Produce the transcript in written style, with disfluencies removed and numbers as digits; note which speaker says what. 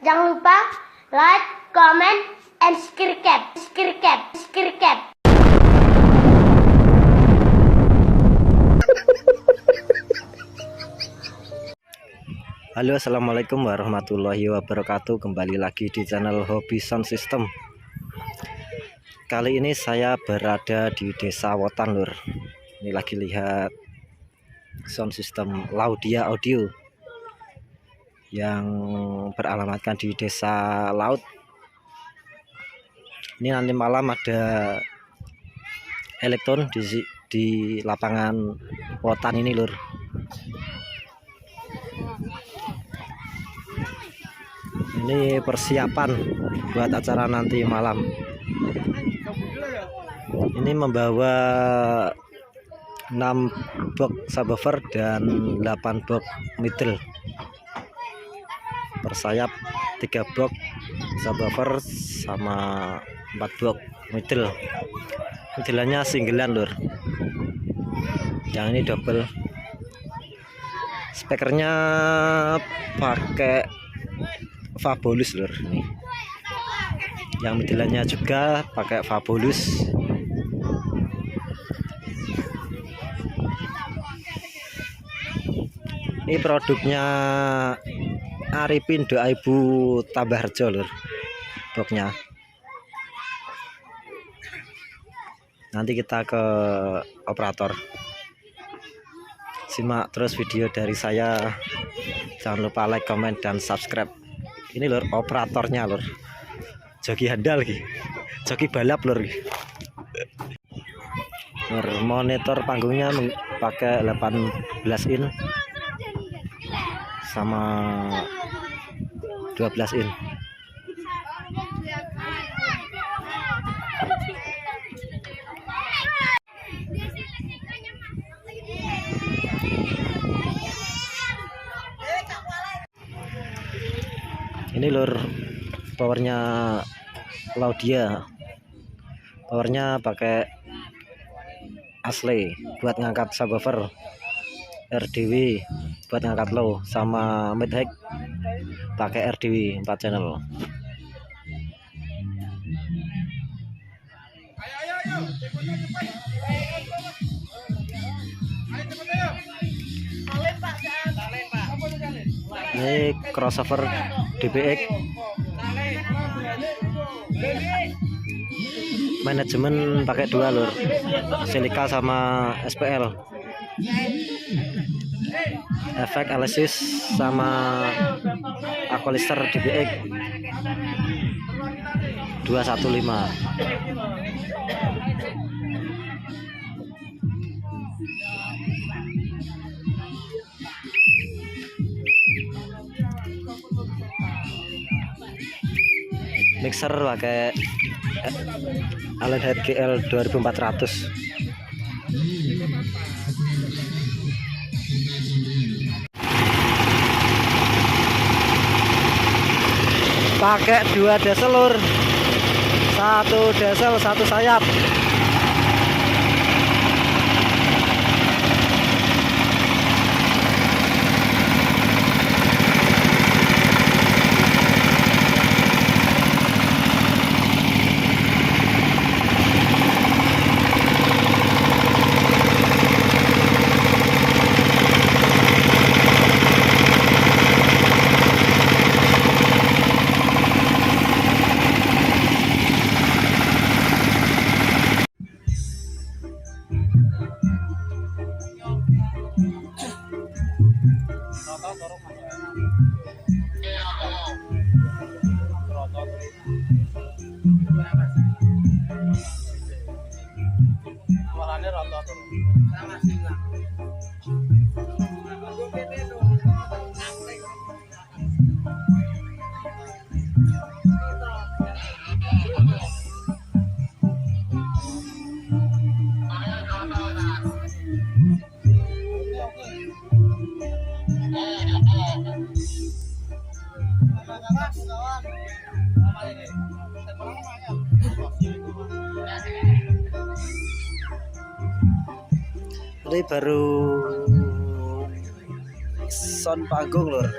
Speaker 1: Jangan lupa like, comment, and subscribe.
Speaker 2: Halo, assalamualaikum warahmatullahi wabarakatuh. Kembali lagi di channel Hobi Sound System. Kali ini saya berada di Desa Wotan, Lur. Ini lagi lihat sound system Laudia Audio yang beralamatkan di Desa Laut. Ini nanti malam ada elektron di lapangan Wotan ini, Lur. Ini persiapan buat acara nanti malam. Ini membawa 6 box subwoofer dan 8 box middle. Persayap 3 box subwoofer sama 4 box middle. Middle-nya singlean, Lur. Yang ini double. Speakernya pakai Fabulous, Lur. Nih. Yang middle-nya juga pakai Fabulous. Ini produknya Arifin Doa Ibu Tambahrejo, Lur. Boxnya. Nanti kita ke operator. Simak terus video dari saya. Jangan lupa like, comment, dan subscribe. Ini, Lur, operatornya, Lur. Joki handal lagi. Joki balap, Lur. Lur, monitor panggungnya pakai 18 in sama 12 in. Ini, Lur, powernya Laudia. Powernya pakai asli buat ngangkat subwoofer, RDW buat ngangkat low, sama mid high pakai RDW 4 channel. Ini crossover DBX manajemen pakai 2, Lur, silika sama SPL. Efek Alesis sama Aqualister DBX 215. Mixer pakai Allen Head GL 2400. Pakai 2 diesel, Lur. 1 diesel, 1 sayap. Ini baru sound panggung, Lur.